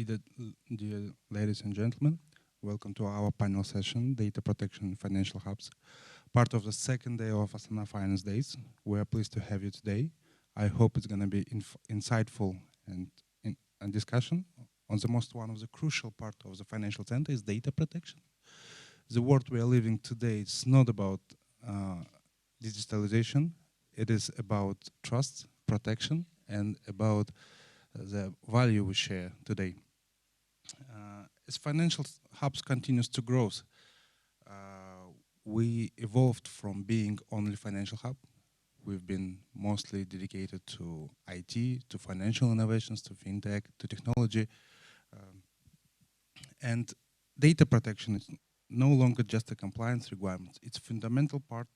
Dear ladies and gentlemen, welcome to our panel session, Data Protection in Financial Hubs. Part of the second day of Astana Finance Days. We are pleased to have you today. I hope it's going to be insightful and discussion on one of the crucial part of the financial center is data protection. The world we are living today is not about digitalization. It is about trust, protection, and about the value we share today. As financial hubs continues to grow, we evolved from being only financial hub. We've been mostly dedicated to IT, to financial innovations, to fintech, to technology. And data protection is no longer just a compliance requirement. It's a fundamental part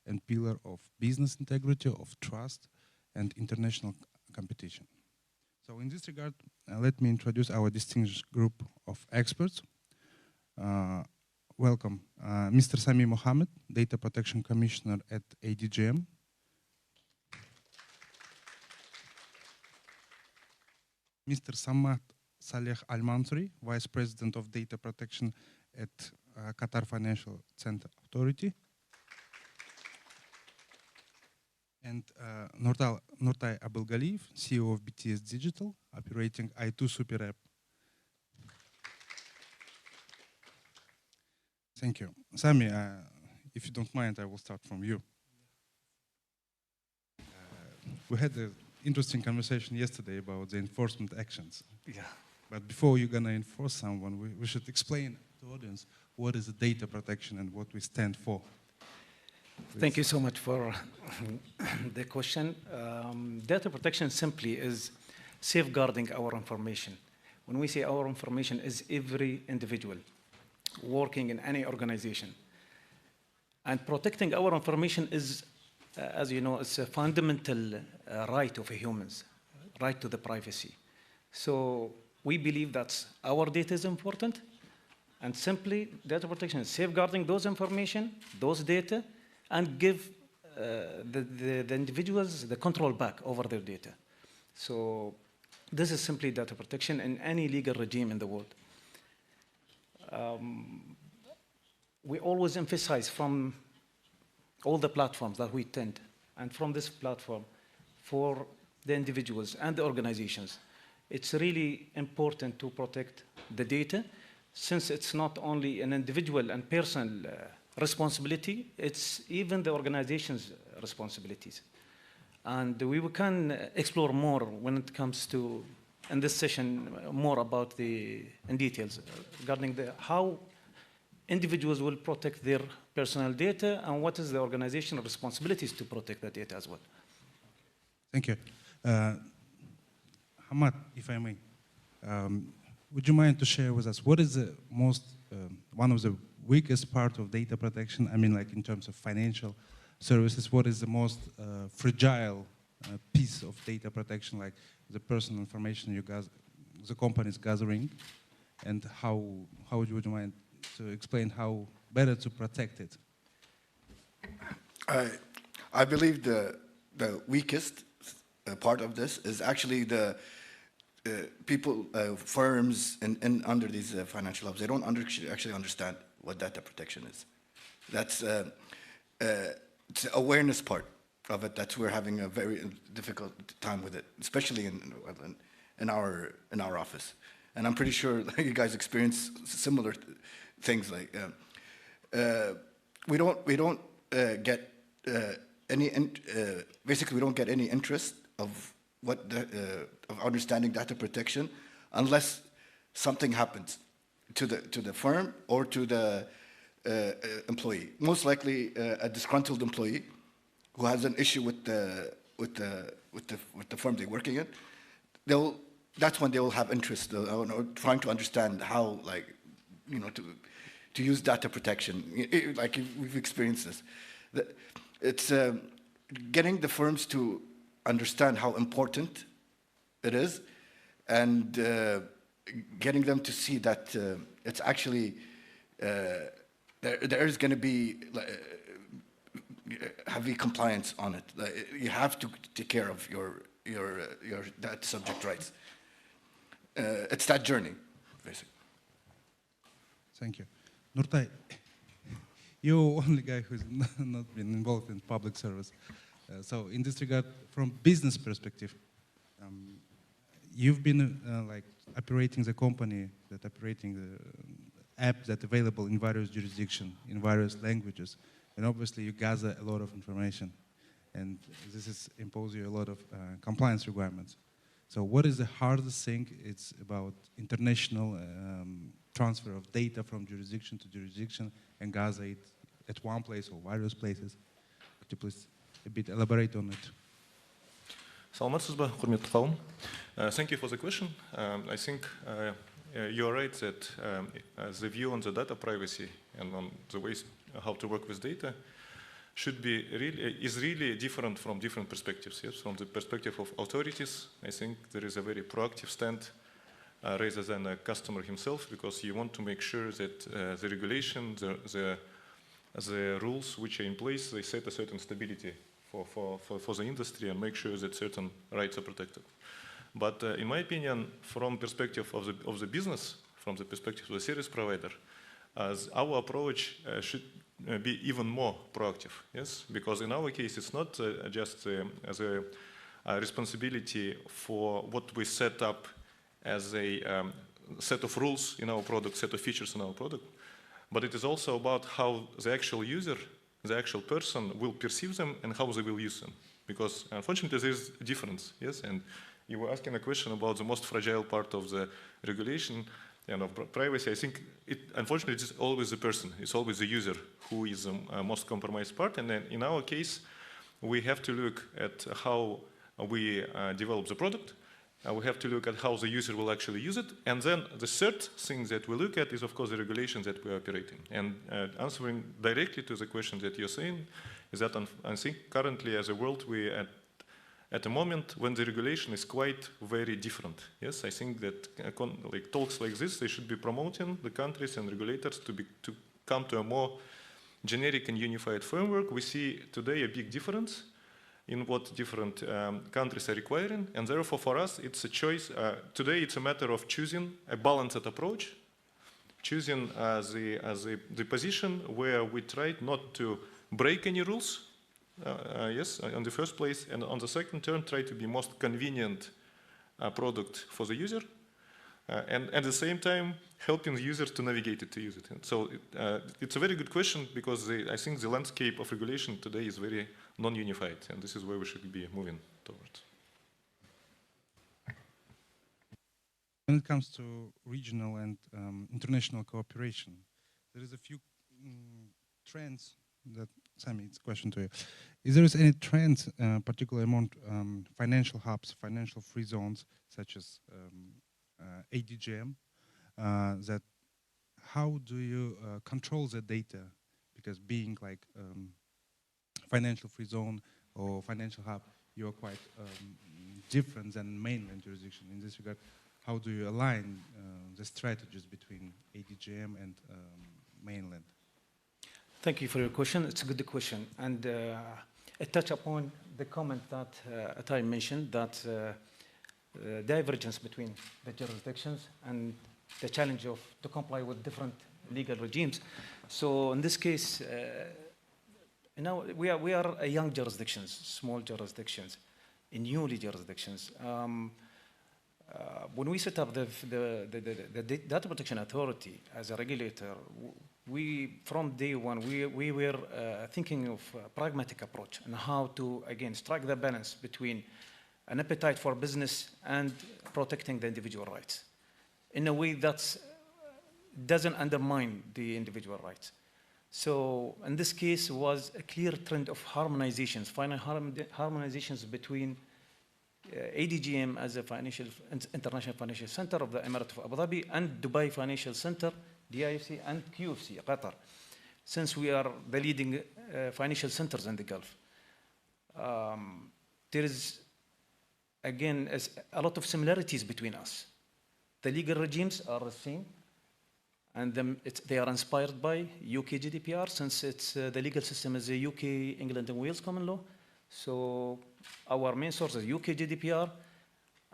and pillar of business integrity, of trust, and international competition. So in this regard, let me introduce our distinguished group of experts. Welcome, Mr. Sami Mohammed, Data Protection Commissioner at ADGM. Mr. Saleh Al-Mansouri, Vice President of Data Protection at Qatar Financial Center Authority. And Nurtay Abilgaliyev, CEO of BTS Digital, operating I2 Super App. Thank you. Sami, if you don't mind, I will start from you. We had an interesting conversation yesterday about the enforcement actions. Yeah. But before you're going to enforce someone, we should explain to the audience what is the data protection and what we stand for. Please. Thank you so much for the question. Data protection simply is safeguarding our information. When we say our information is every individual working in any organization. And protecting our information is, as you know, it's a fundamental right of humans, right to the privacy. So we believe that our data is important, and simply data protection is safeguarding those information, those data, and give the individuals the control back over their data. So this is simply data protection in any legal regime in the world. We always emphasize from all the platforms that we attend, and from this platform for the individuals and the organizations, it's really important to protect the data, since it's not only an individual and personal responsibility, it's even the organization's responsibilities. And we can explore more when it comes to, in this session, more about in details regarding how individuals will protect their personal data and what is the organizational responsibilities to protect the data as well. Thank you. Hamad, if I may, would you mind to share with us what is the one of the weakest part of data protection? I mean, like in terms of financial services, what is the most fragile piece of data protection, like the personal information the company is gathering, and how would you mind to explain how better to protect it? I believe the weakest part of this is actually the people, firms, and under these financial hubs. They don't actually understand what data protection is. That's it's the awareness part of it that we're having a very difficult time with it, especially in our office. And I'm pretty sure you guys experience similar things. Like we don't get basically we don't get any interest of of understanding data protection unless something happens to the firm or to the employee. Most likely a disgruntled employee who has an issue with the firm they're working in. That's when they will have interest, trying to understand how, like, to use data protection. Like we've experienced this. It's getting the firms to understand how important it is, and getting them to see that it's actually there is going to be heavy compliance on it. You have to take care of your that subject rights. it's that journey, basically. Thank you. Nurtay, you're the only guy who's not been involved in public service. So in this regard, from business perspective, you've been like operating the company, that operating the app that's available in various jurisdictions, in various languages, and obviously you gather a lot of information, and this is impose you a lot of compliance requirements. So what is the hardest thing? It's about international transfer of data from jurisdiction to jurisdiction and gather it at one place or various places. Could you please a bit elaborate on it? Саламатсызбы, құрметті қауым. Thank you for the question. I think you're right that the view on the data privacy and on the ways how to work with data should be really different from different perspectives. Yes, from the perspective of authorities, I think there is a very proactive stand rather than a customer himself, because you want to make sure that the regulation, the rules which are in place, they set a certain stability for the industry and make sure that certain rights are protected. But in my opinion, from perspective of the business, from the perspective of the service provider, our approach should be even more proactive. Yes, because in our case, it's not just the responsibility for what we set up as a set of rules in our product, set of features in our product, but it is also about how the actual user, the actual person will perceive them and how they will use them. Because unfortunately there is a difference, yes? And you were asking a question about the most fragile part of the regulation and of privacy. I think unfortunately it's always the person, it's always the user who is the most compromised part. And then in our case, we have to look at how we develop the product. We have to look at how the user will actually use it. And then the third thing that we look at is, of course, the regulations that we are operating. And answering directly to the question that you're saying is that I think currently as a world, we are at a moment when the regulation is quite very different. Yes, I think that like talks like this, they should be promoting the countries and regulators to come to a more generic and unified framework. We see today a big difference in what different countries are requiring, and therefore for us it's a choice. Today it's a matter of choosing a balanced approach, choosing the position where we try not to break any rules, yes, on the first place, and on the second term try to be most convenient product for the user, and at the same time helping the user to navigate it, to use it. And so it's a very good question, because I think the landscape of regulation today is very non-unified, and this is where we should be moving towards. When it comes to regional and international cooperation, there is a few trends that, Sami, it's a question to you. Is there any trends, particularly among financial hubs, financial free zones, such as ADGM, that how do you control the data? Because being like financial free zone or financial hub, you are quite different than mainland jurisdiction. In this regard, how do you align the strategies between ADGM and mainland? Thank you for your question. It's a good question. And it touched upon the comment that Atai mentioned, that divergence between the jurisdictions and the challenge to comply with different legal regimes. So in this case, we are a young jurisdictions, small jurisdictions, newly jurisdictions. When we set up the Data Protection Authority as a regulator, from day one, we were thinking of a pragmatic approach and how to, again, strike the balance between an appetite for business and protecting the individual rights in a way that doesn't undermine the individual rights. So in this case was a clear trend of harmonizations, final harmonizations between ADGM as a international financial center of the Emirate of Abu Dhabi and Dubai Financial Center, DIFC, and QFC, Qatar, since we are the leading financial centers in the Gulf. There is, again, a lot of similarities between us. The legal regimes are the same, and they are inspired by UK GDPR, since the legal system is the UK, England, and Wales common law. So our main source is UK GDPR,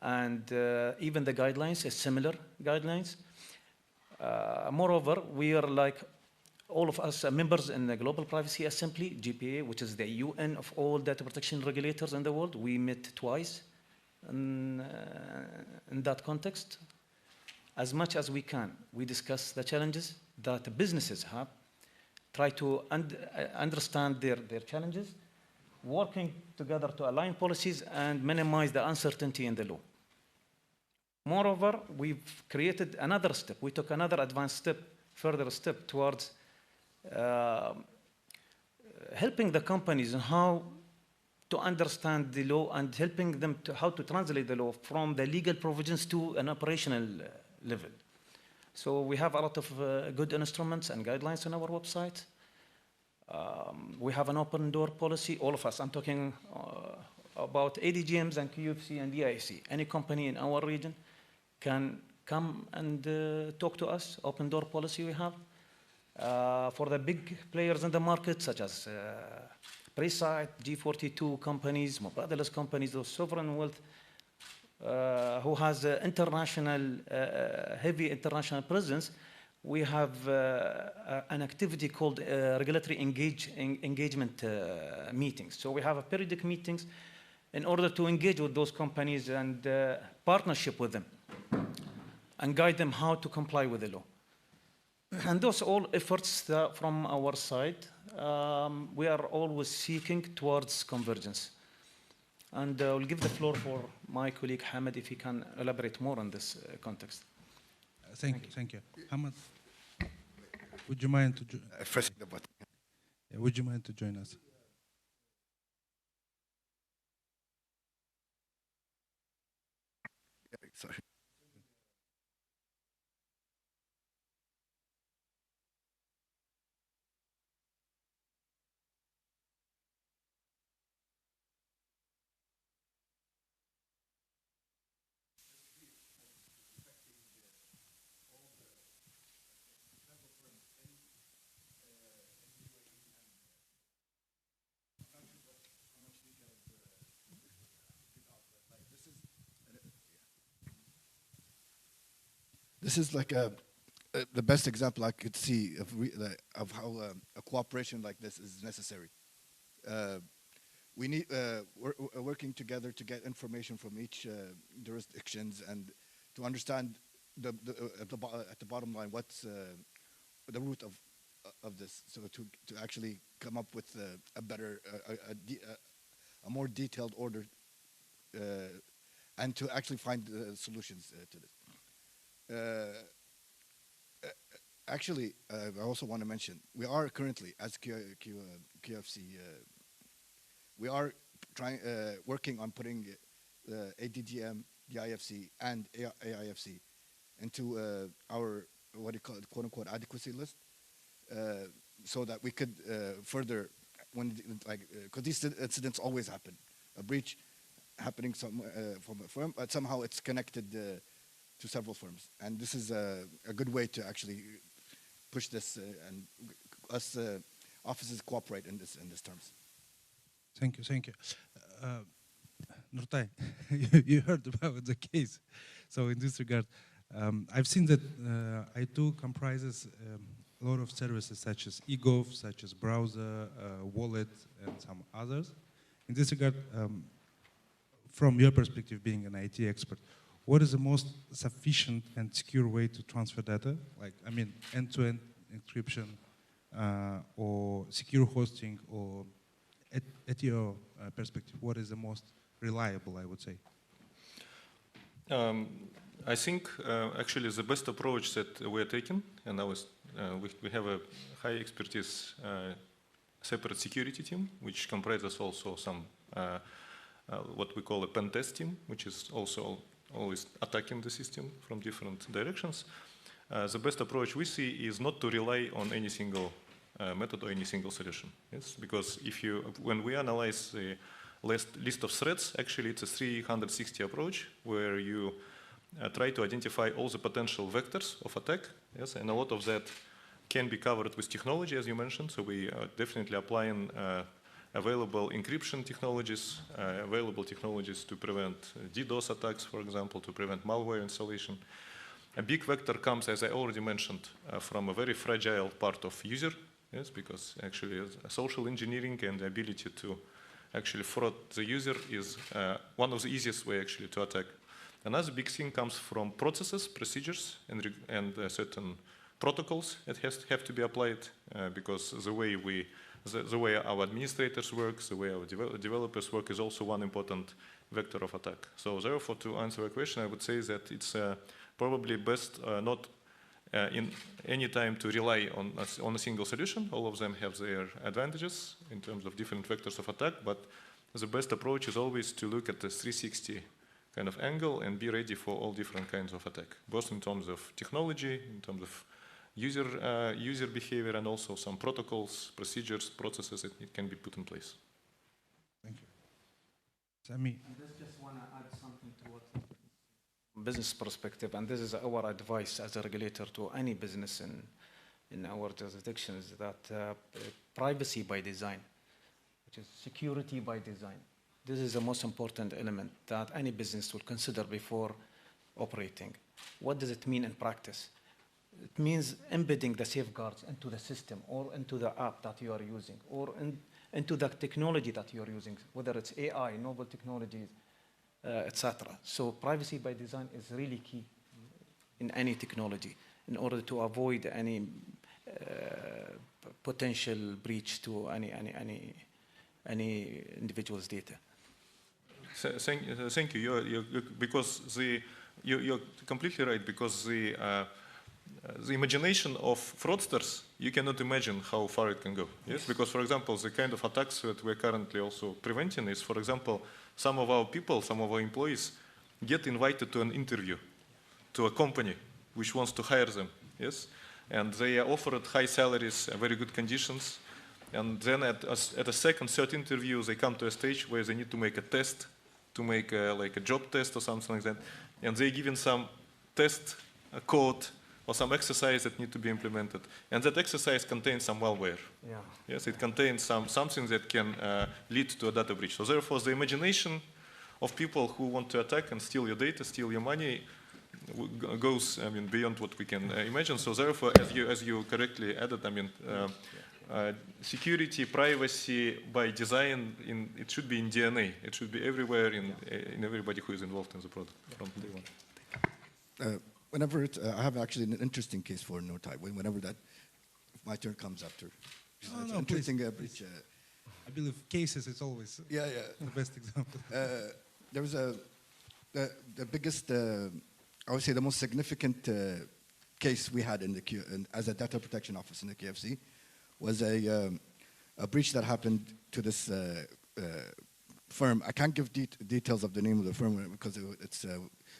and even the guidelines is similar guidelines. Moreover, we are like all of us members in the Global Privacy Assembly, GPA, which is the UN of all data protection regulators in the world. We met twice in that context. As much as we can, we discuss the challenges that the businesses have, try to understand their challenges, working together to align policies and minimize the uncertainty in the law. Moreover, we've created another step. We took another advanced step, further step towards helping the companies on how to understand the law and helping them to how to translate the law from the legal provisions to an operational level. So we have a lot of good instruments and guidelines on our website. We have an open door policy, all of us. I'm talking about ADGMs and QFC and DIFC. Any company in our region can come and talk to us, open door policy we have. For the big players in the market, such as Presight, G42 companies, Mubadala's companies, those sovereign wealth, who has international, heavy international presence, we have an activity called regulatory engagement meetings. So we have a periodic meetings in order to engage with those companies and partnership with them and guide them how to comply with the law. And those all efforts from our side, we are always seeking towards convergence. And I'll give the floor for my colleague Hamad if he can elaborate more on this context. Thank you. Hamad, would you mind to Pressing the button. would you mind to join us? Sorry. This is like the best example I could see of how a cooperation like this is necessary. We need we're working together to get information from each jurisdictions and to understand at the bottom line what's the root of this. So to actually come up with a better, a more detailed order, and to actually find solutions to this. Actually, I also want to mention, we are currently, as QFC, we are working on putting ADGM, DIFC, and AIFC into our, what do you call it, quote-unquote, adequacy list, so that we could further, because these incidents always happen, a breach happening from a firm, but somehow it's connected to several firms, and this is a good way to actually push this and us offices cooperate in this terms. Thank you. Nurtay, you heard about the case. So in this regard, I've seen that I2 comprises a lot of services such as eGov, such as browser, wallet, and some others. In this regard, from your perspective, being an IT expert, what is the most sufficient and secure way to transfer data? Like, I mean, end-to-end encryption or secure hosting, or at your perspective, what is the most reliable, I would say? I think actually the best approach that we're taking, and we have a high expertise separate security team, which comprises also some what we call a pen test team, which is also always attacking the system from different directions. The best approach we see is not to rely on any single method or any single solution. Yes, because when we analyze the list of threats, actually it's a 360 approach where you try to identify all the potential vectors of attack. Yes, and a lot of that can be covered with technology, as you mentioned. So we are definitely applying available encryption technologies, available technologies to prevent DDoS attacks, for example, to prevent malware installation. A big vector comes, as I already mentioned, from a very fragile part of user, yes, because actually social engineering and the ability to actually fraud the user is one of the easiest way actually to attack. Another big thing comes from processes, procedures, and certain protocols that have to be applied because the way our administrators work, the way our developers work is also one important vector of attack. So therefore, to answer your question, I would say that it's probably best not in any time to rely on a single solution. All of them have their advantages in terms of different vectors of attack, but the best approach is always to look at the 360 kind of angle and be ready for all different kinds of attack, both in terms of technology, in terms of user behavior, and also some protocols, procedures, processes that can be put in place. Thank you. Sami. I just want to add something to what business perspective, and this is our advice as a regulator to any business in our jurisdiction, is that privacy by design, which is security by design. This is the most important element that any business will consider before operating. What does it mean in practice? It means embedding the safeguards into the system or into the app that you are using or into the technology that you are using, whether it's AI, novel technologies, etc. So privacy by design is really key in any technology in order to avoid any potential breach to any individual's data. Thank you. Because you're completely right. Because the imagination of fraudsters, you cannot imagine how far it can go. Yes. Because, for example, the kind of attacks that we're currently also preventing is, for example, some of our people, some of our employees, get invited to an interview to a company which wants to hire them. Yes, and they are offered high salaries, very good conditions. And then at a second, third interview, they come to a stage where they need to make a test, to make like a job test or something like that. And they're given some test code or some exercise that need to be implemented. And that exercise contains some malware. Yeah. Yes, it contains something that can lead to a data breach. So therefore, the imagination of people who want to attack and steal your data, steal your money, goes, beyond what we can imagine. So therefore, as you correctly added, security, privacy by design, it should be in DNA. It should be everywhere in everybody who is involved in the product from day one. Whenever I have actually an interesting case for Nurtay. Whenever if my turn comes after. It's interesting breach. I believe cases is always the best example. There was the biggest, I would say the most significant case we had as a data protection office in the KFC was a breach that happened to this firm. I can't give details of the name of the firm because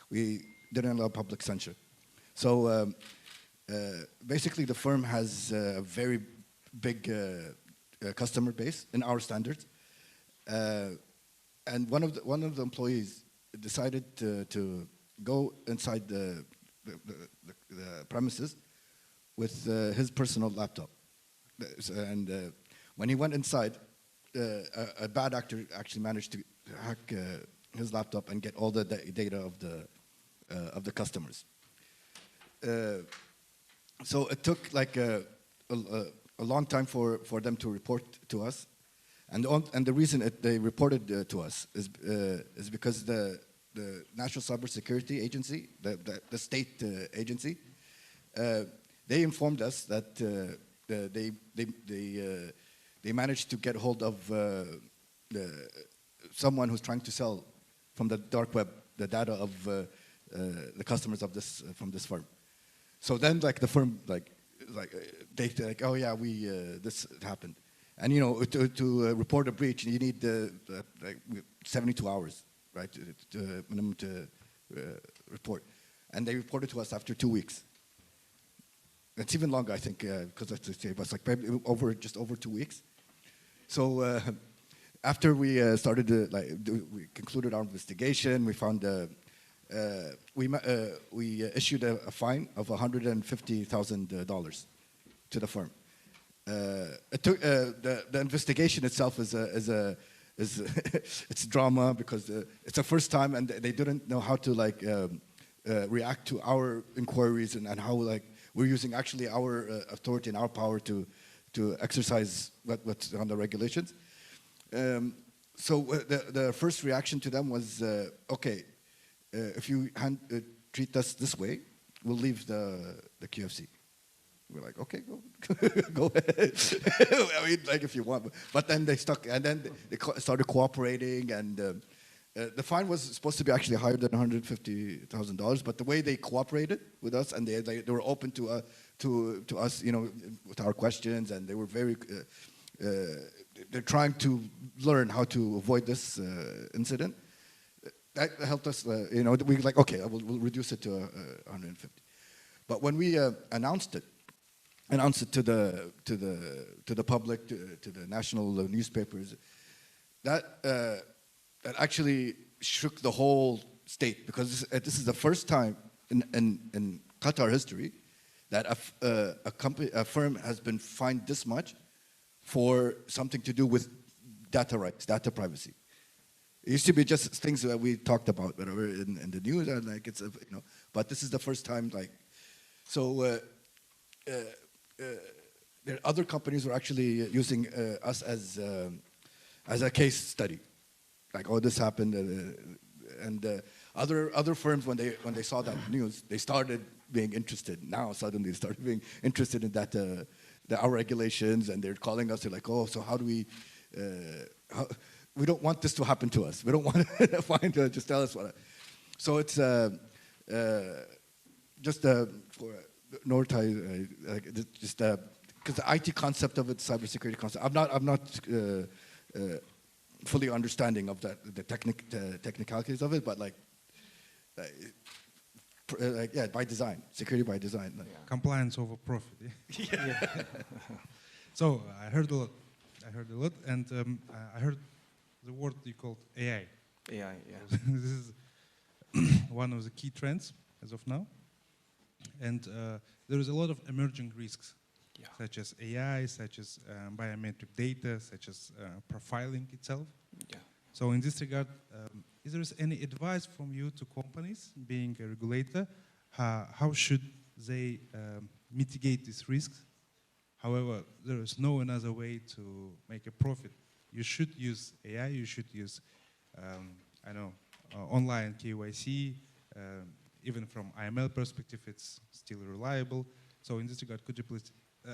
we didn't allow public censure. So basically the firm has a very big customer base in our standards. And one of the employees decided to go inside the premises with his personal laptop. And when he went inside, a bad actor actually managed to hack his laptop and get all the data of the customers. So it took like a long time for them to report to us, and the reason they reported to us is because the National Cybersecurity Agency, the state agency, they informed us that they managed to get hold of someone who's trying to sell from the dark web the data of the customers of from this firm. So then, like the firm, they oh yeah, this happened, and to report a breach, you need 72 hours, right, minimum to report, and they reported to us after 2 weeks. It's even longer, I think, because it was like probably just over 2 weeks. So after we started we concluded our investigation, we found we issued a fine of $150,000 to the firm. the investigation itself is it's drama because it's the first time and they didn't know how to like react to our inquiries and how like we're using actually our authority and our power to exercise what's on the regulations. So the first reaction to them was, okay, if you treat us this way, we'll leave the QFC. We're like, okay, go ahead. I mean, like if you want. But then they stuck, and then they started cooperating, and the fine was supposed to be actually higher than $150,000. But the way they cooperated with us, and they were open to us, you know, with our questions, and they were very. They're trying to learn how to avoid this incident. That helped us, you know. We were like, okay, we'll reduce it to 150. But when we announced it to the public, to the national newspapers, that actually shook the whole state, because this is the first time in Qatar history that a firm has been fined this much for something to do with data rights, data privacy. It used to be just things that we talked about, whatever, in the news, and like it's you know. But this is the first time, like, so. There other companies were actually using us as a case study, like, oh, this happened, and other firms when they saw that news, they started being interested. Now suddenly they started being interested in that our regulations, and they're calling us. They're like, oh, so how do we? We don't want this to happen to us. We don't want to find just tell us what. So it's just for. Nurtay, just because the IT concept of it, cybersecurity concept, I'm not fully understanding of that, the technicalities of it, but like yeah, by design, security by design. Like. Yeah. Compliance over profit. Yeah. Yeah. So I heard a lot, and I heard the word you called AI. AI, yeah. This is one of the key trends as of now. And there is a lot of emerging risks, yeah, such as AI, such as biometric data, such as profiling itself. Yeah. So in this regard, is there any advice from you to companies, being a regulator, how should they mitigate these risks? However, there is no another way to make a profit. You should use AI, you should use, online KYC, even from IML perspective, it's still reliable. So in this regard, could you please,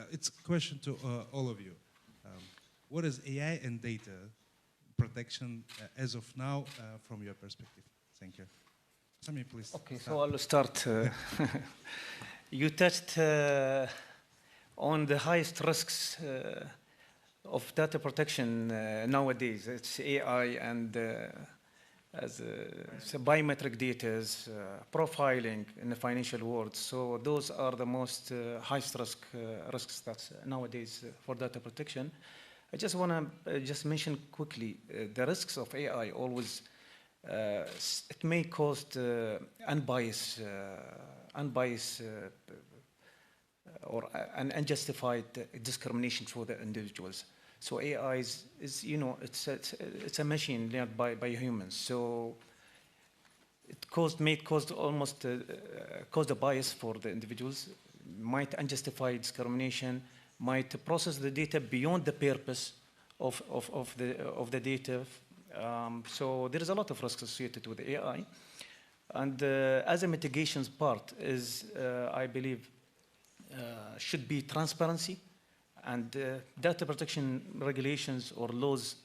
it's a question to all of you. What is AI and data protection as of now from your perspective? Thank you. Sami, please. Okay, so I'll start. You touched on the highest risks of data protection nowadays. It's AI and as biometric data, profiling in the financial world. So those are the most highest risks that's nowadays for data protection. I just want to just mention quickly the risks of AI. Always, it may cause unbiased or an unjustified discrimination for the individuals. So AI is you know, it's a machine learned by humans. So it may cause almost cause a bias for the individuals, might unjustify discrimination, might process the data beyond the purpose of the data. So there is a lot of risks associated with AI. And as a mitigations part is, I believe, should be transparency. And data protection regulations or laws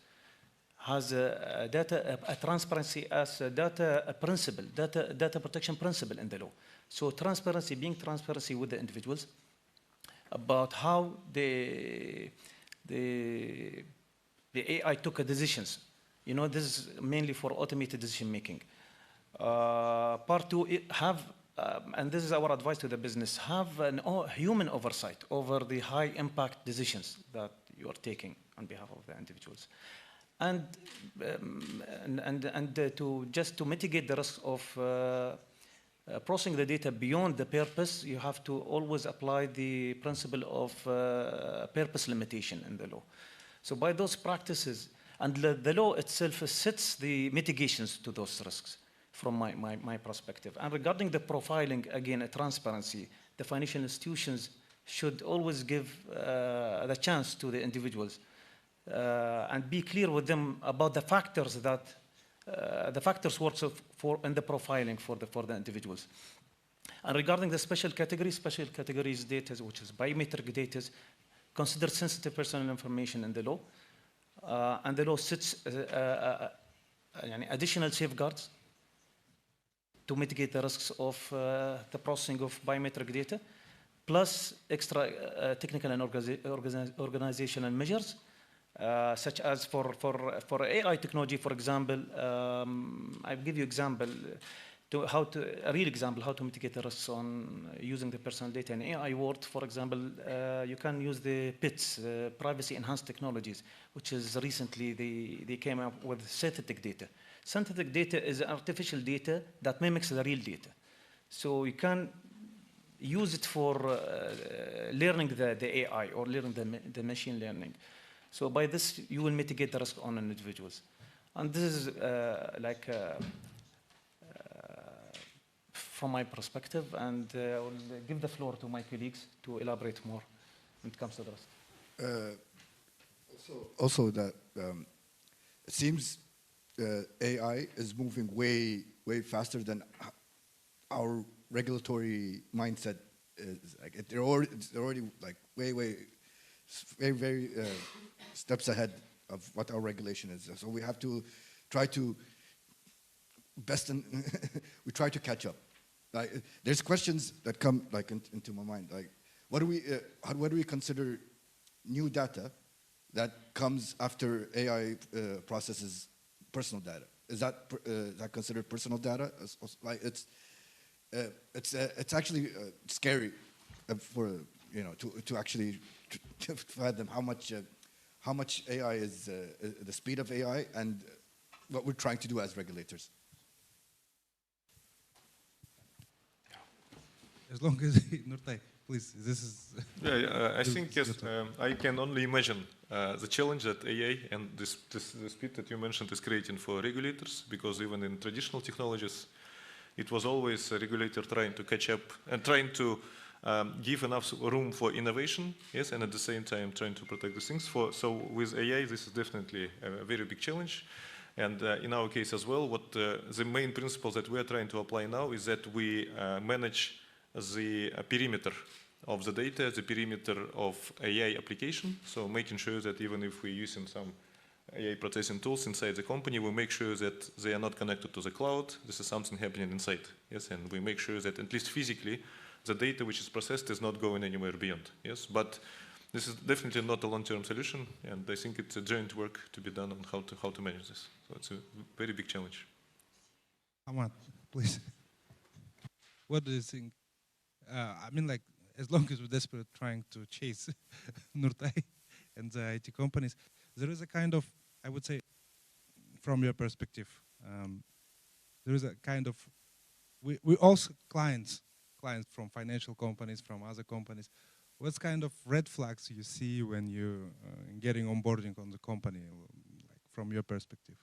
has a transparency as a data protection principle in the law. So transparency, being transparency with the individuals about how the AI took decisions. You know, this is mainly for automated decision making. Part two, and this is our advice to the business, have an human oversight over the high impact decisions that you are taking on behalf of the individuals. And to mitigate the risk of processing the data beyond the purpose, you have to always apply the principle of purpose limitation in the law. So by those practices, and the law itself sets the mitigations to those risks from my perspective. And regarding the profiling, again, transparency, the financial institutions should always give the chance to the individuals and be clear with them about the factors that works for in the profiling for the individuals. And regarding the special categories data, which is biometric data, considered sensitive personal information in the law, and the law sets additional safeguards to mitigate the risks of the processing of biometric data, plus extra technical and organizational measures, such as for AI technology, for example. I'll give you example a real example how to mitigate the risks on using the personal data in AI world. For example, you can use the PITs, privacy enhanced technologies, which is recently they came up with synthetic data. Synthetic data is artificial data that mimics the real data. So you can use it for learning the AI or learning the machine learning. So by this, you will mitigate the risk on individuals. And this is from my perspective, and I will give the floor to my colleagues to elaborate more when it comes to the rest. Also that it seems AI is moving way faster than our regulatory mindset is. Like it's already like very steps ahead of what our regulation is. So we have to try to we try to catch up. Like there's questions that come like into my mind. Like what do we consider new data that comes after AI processes personal data? Is that considered personal data? Like it's actually scary for to actually to fathom how much AI is the speed of AI and what we're trying to do as regulators. As long as Nurtay, please, this is. I think yes. I can only imagine the challenge that AI and the speed that you mentioned is creating for regulators, because even in traditional technologies, it was always a regulator trying to catch up and trying to give enough room for innovation, yes, and at the same time trying to protect the things. So with AI, this is definitely a very big challenge. And in our case as well, what the main principles that we are trying to apply now is that we manage the perimeter of the data, the perimeter of AI application. So making sure that even if we're using some AI processing tools inside the company, we make sure that they are not connected to the cloud. This is something happening inside, yes, and we make sure that at least physically, the data which is processed is not going anywhere beyond, yes. But this is definitely not a long-term solution, and I think it's a joint work to be done on how to manage this. So it's a very big challenge. Hamad, please. What do you think? I mean, like, as long as we're desperate trying to chase Nurtay and the IT companies, there is a kind of, I would say, from your perspective, there is a kind of, we also clients from financial companies, from other companies. What's kind of red flags you see when you're getting onboarding on the company, like from your perspective?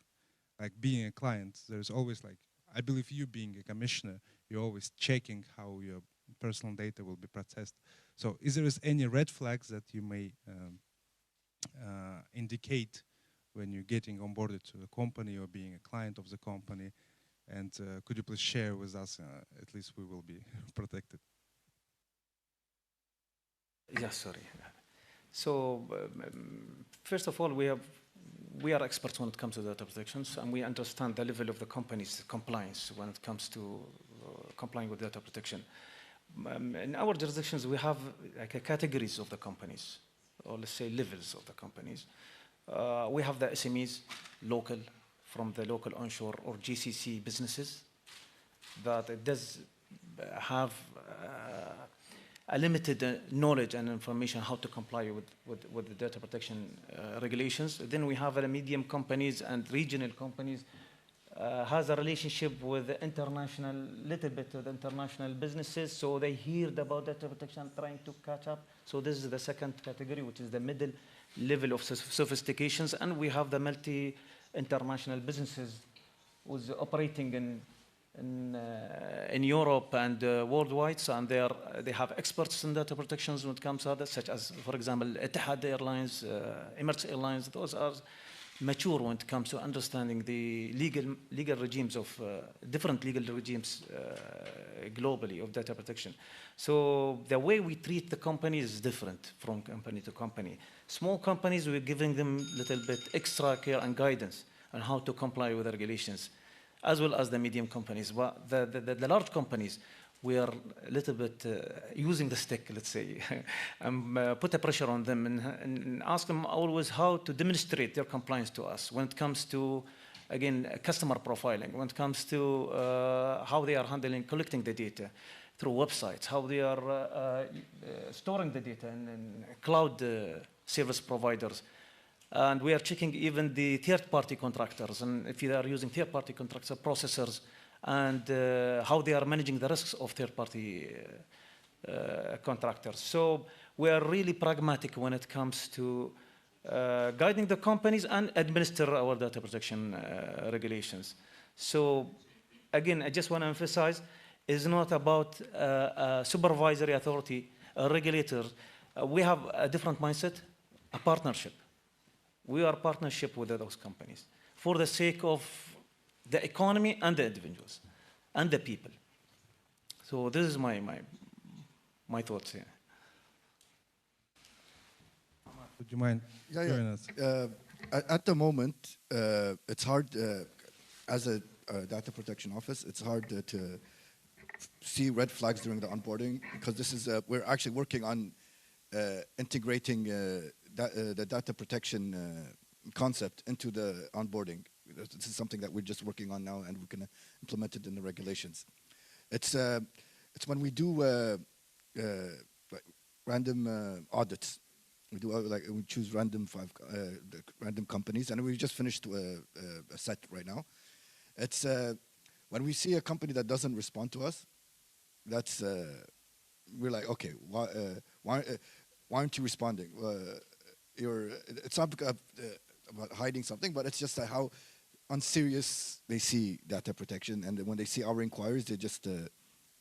Like being a client, there's always like, I believe you being a commissioner, you're always checking how your personal data will be processed. So is there any red flags that you may indicate when you're getting onboarded to the company or being a client of the company? And could you please share with us, at least we will be protected? Yes, sorry. So first of all, we are experts when it comes to data protections, and we understand the level of the company's compliance when it comes to complying with data protection. In our jurisdictions, we have like categories of the companies, or let's say levels of the companies. We have the SMEs, local, from the local onshore or GCC businesses, that it does have a limited knowledge and information how to comply with the data protection regulations. Then we have the medium companies and regional companies has a relationship with the international, little bit with international businesses, so they heard about data protection, trying to catch up. So this is the second category, which is the middle level of sophistications, and we have the multi-international businesses who's operating in Europe and worldwide, so, and they have experts in data protections when it comes to others, such as, for example, Etihad Airlines, Emirates Airlines. Those are mature when it comes to understanding the legal regimes of different legal regimes globally of data protection. So the way we treat the companies is different from company to company. Small companies, we're giving them a little bit extra care and guidance on how to comply with the regulations, as well as the medium companies. But the large companies, we are a little bit using the stick, let's say, and put a pressure on them and ask them always how to demonstrate their compliance to us when it comes to, again, customer profiling, when it comes to how they are handling, collecting the data through websites, how they are storing the data in cloud service providers. And we are checking even the third-party contractors, and if they are using third-party contractor processors, and how they are managing the risks of third-party contractors. So we are really pragmatic when it comes to guiding the companies and administer our data protection regulations. So again, I just want to emphasize, it's not about a supervisory authority, a regulator. We have a different mindset, a partnership. We are partnership with those companies for the sake of the economy and the individuals and the people. So this is my thoughts here. Would you mind sharing us? At the moment, it's hard, as a data protection office, it's hard to see red flags during the onboarding, because this is, we're actually working on integrating the data protection concept into the onboarding. This is something that we're just working on now, and we're going to implement it in the regulations. It's when we do like random audits. We do we choose random companies, and we just finished a set right now. It's when we see a company that doesn't respond to us, that's we're like, okay, why aren't you responding? It's not about hiding something, but it's just how unserious they see data protection, and when they see our inquiries, they just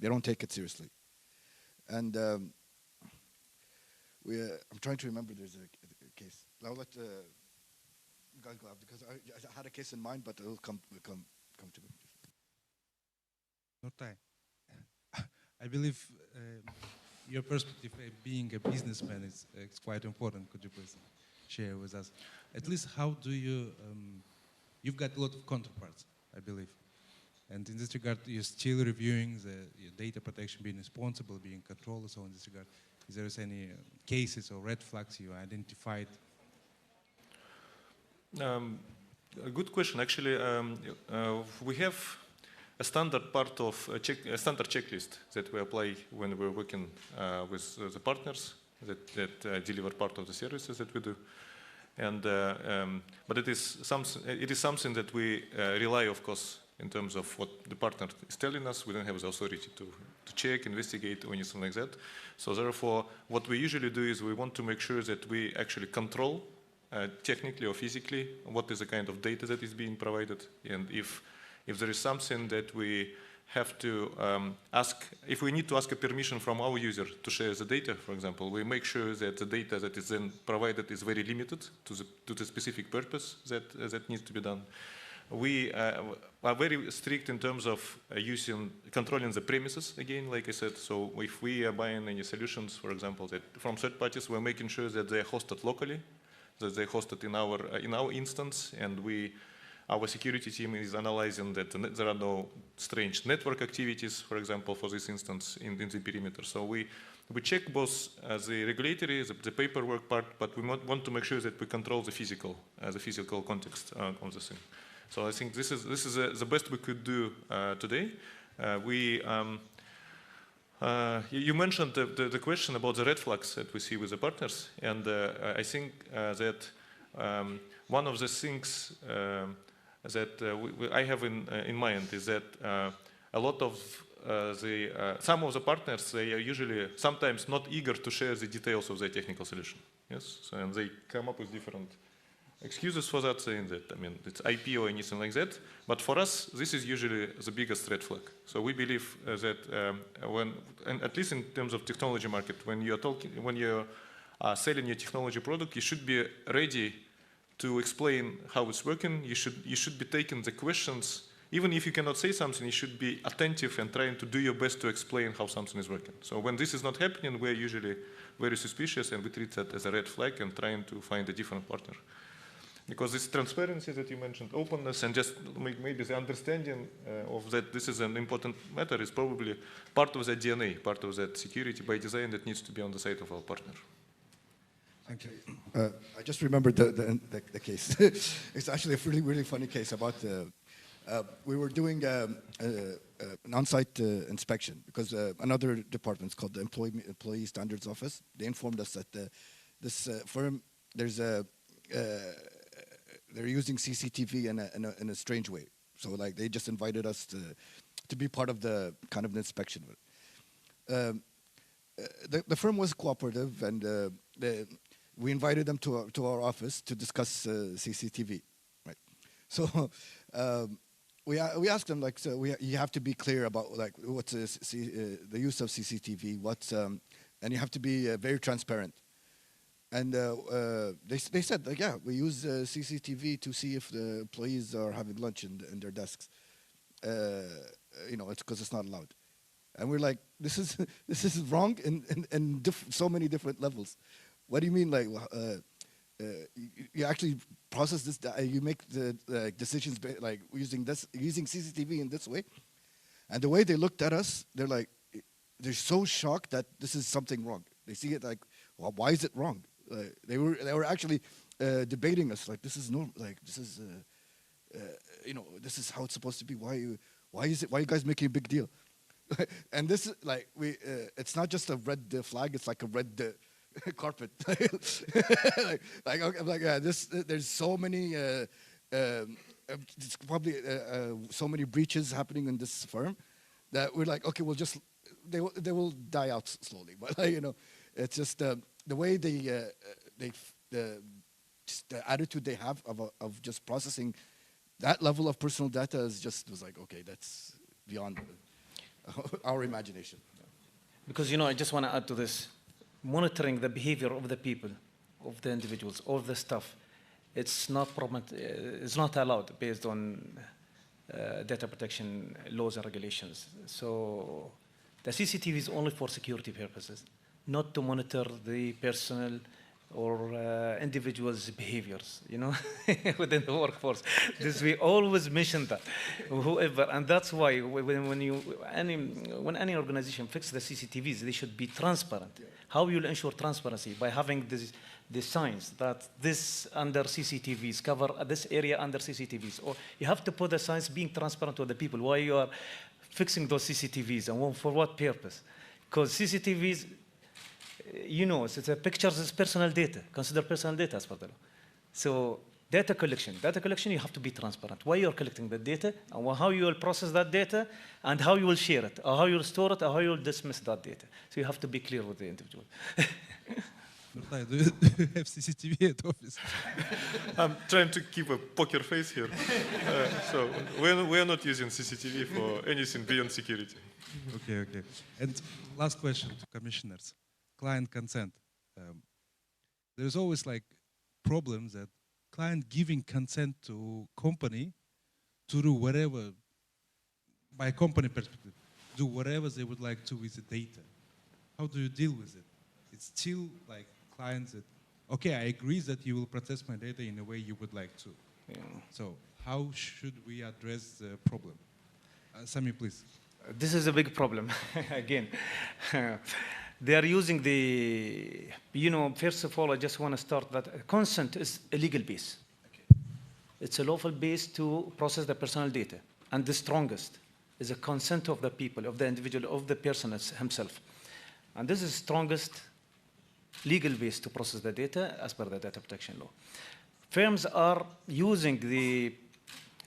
they don't take it seriously. And I'm trying to remember. There's a case. I'll let guys go out, because I had a case in mind, but it'll come to me. Nurtay, I believe your perspective, being a businessman, is quite important. Could you please share with us, at least, how do you? You've got a lot of counterparts, I believe, and in this regard, you're still reviewing your data protection, being responsible, being controlled. So in this regard, is there any cases or red flags you identified? A good question. Actually, we have a standard part of a standard checklist that we apply when we're working with the partners that deliver part of the services that we do. And but it is something that we rely, of course, in terms of what the partner is telling us. We don't have the authority to check, investigate, or anything like that. So therefore, what we usually do is we want to make sure that we actually control technically or physically what is the kind of data that is being provided, and if there is something that we have to ask, if we need to ask a permission from our user to share the data, for example, we make sure that the data that is then provided is very limited to the specific purpose that needs to be done. We are very strict in terms of controlling the premises, again, like I said. So if we are buying any solutions, for example, that from third parties, we're making sure that they are hosted locally, that they're hosted in our instance, and our security team is analyzing that there are no strange network activities, for example, for this instance in the perimeter. So we check both the regulatory, the paperwork part, but we want to make sure that we control the physical context of the thing. So I think this is the best we could do today. You mentioned the question about the red flags that we see with the partners, and I think that one of the things that I have in mind is that a lot of some of the partners, they are usually sometimes not eager to share the details of their technical solution. Yes, so, and they come up with different excuses for that, saying that, I mean, it's IP or anything like that. But for us, this is usually the biggest red flag. So we believe that and at least in terms of technology market, when you're selling your technology product, you should be ready to explain how it's working. You should be taking the questions. Even if you cannot say something, you should be attentive and trying to do your best to explain how something is working. So when this is not happening, we're usually very suspicious and we treat that as a red flag and trying to find a different partner. Because this transparency that you mentioned, openness, and just maybe the understanding of that this is an important matter is probably part of that DNA, part of that security by design that needs to be on the side of our partner. Thank you. I just remembered the case. It's actually a really, really funny case about we were doing an on-site inspection because another department called the Employee Standards Office. They informed us that this firm, they're using CCTV in a strange way. So like they just invited us to be part of the kind of the inspection. The firm was cooperative, and we invited them to our office to discuss CCTV. Right. So we asked them, like, so you have to be clear about like what's the use of CCTV, and you have to be very transparent. And they said, like, yeah, we use CCTV to see if the employees are having lunch in their desks. It's because it's not allowed. And we're like, this is wrong in so many different levels. What do you mean, like, you actually process this? You make the decisions like using CCTV in this way? And the way they looked at us, they're so shocked that this is something wrong. They see it like, well, why is it wrong? They were actually debating us, like, this is normal, like this is this is how it's supposed to be. Why are you guys making a big deal? And this is like it's not just a red flag, it's like a red carpet. There's so many probably so many breaches happening in this firm that we're like, okay, they will die out slowly. But it's just the way the attitude they have of just processing that level of personal data was like, okay, that's beyond our imagination. Because I just want to add to this, monitoring the behavior of the people, of the individuals, of the staff, it's not allowed based on data protection laws and regulations. So the CCTV is only for security purposes, not to monitor the personal or individuals' behaviors, within the workforce. We always mention that, whoever, and that's why when any organization fixes the CCTVs, they should be transparent. Yeah. How will you ensure transparency? By having the signs that this under CCTVs, cover this area under CCTVs, or you have to put the signs being transparent to the people why you are fixing those CCTVs and for what purpose. Because CCTVs, it's a pictures is personal data, consider personal data as per the law. So data collection, you have to be transparent. Why you're collecting the data, and how you will process that data, and how you will share it, or how you will store it, or how you will dismiss that data. So you have to be clear with the individual. Nurtay, do you have CCTV at office? I'm trying to keep a poker face here. So we're not using CCTV for anything beyond security. Okay. And last question to commissioners. Client consent. There's always like problems that client giving consent to company to do whatever, by company perspective, do whatever they would like to with the data. How do you deal with it? It's still like clients that, okay, I agree that you will process my data in a way you would like to. Yeah. So how should we address the problem? Sami, please. This is a big problem, again. They are using first of all, I just want to start that consent is a legal base. Okay. It's a lawful base to process the personal data. And the strongest is a consent of the people, of the individual, of the person himself. And this is the strongest legal base to process the data as per the data protection law. Firms are using the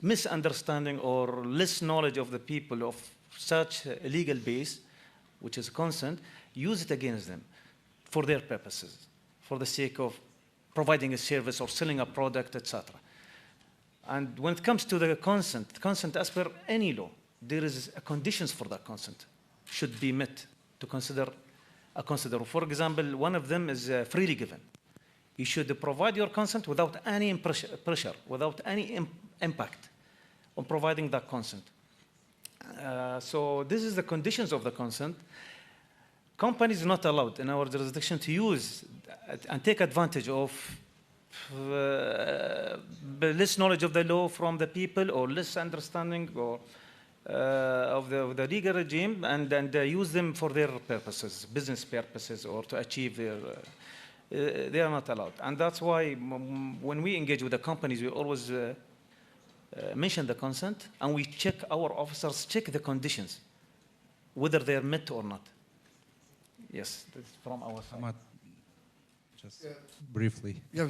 misunderstanding or less knowledge of the people of such a legal base, which is consent, use it against them for their purposes, for the sake of providing a service or selling a product, etc. And when it comes to the consent as per any law, there is conditions for that consent should be met to consider a considerable. For example, one of them is freely given. You should provide your consent without any pressure, without any impact on providing that consent. So this is the conditions of the consent. Companies are not allowed in our jurisdiction to use and take advantage of less knowledge of the law from the people or less understanding or of the legal regime and use them for their purposes, business purposes, or to achieve their, they are not allowed. And that's why when we engage with the companies, we always mention the consent, and we check, our officers check the conditions, whether they are met or not. Yes, that's from our side. Hamad, just briefly. Yeah,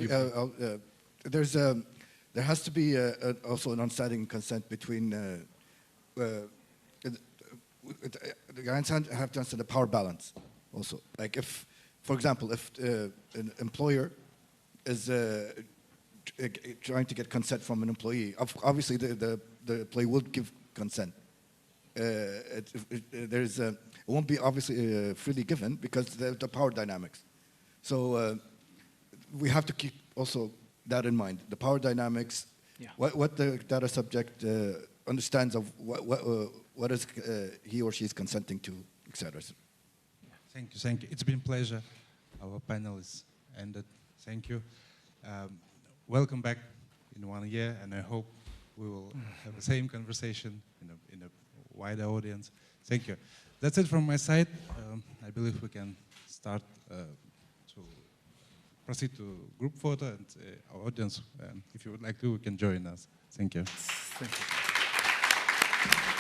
there has to be also an understanding consent between the guys have to understand the power balance also. Like if, for example, if an employer is trying to get consent from an employee, obviously the employee will give consent. It won't be obviously freely given because the power dynamics. So we have to keep also that in mind. The power dynamics, yeah. what the data subject understands of what is he or she is consenting to, etc. Thank you, thank you. It's been a pleasure. Our panel is ended. Thank you. Welcome back in 1 year, and I hope we will have the same conversation in a wider audience. Thank you. That's it from my side. I believe we can start to proceed to group photo, and our audience, if you would like to, we can join us. Thank you. Thank you.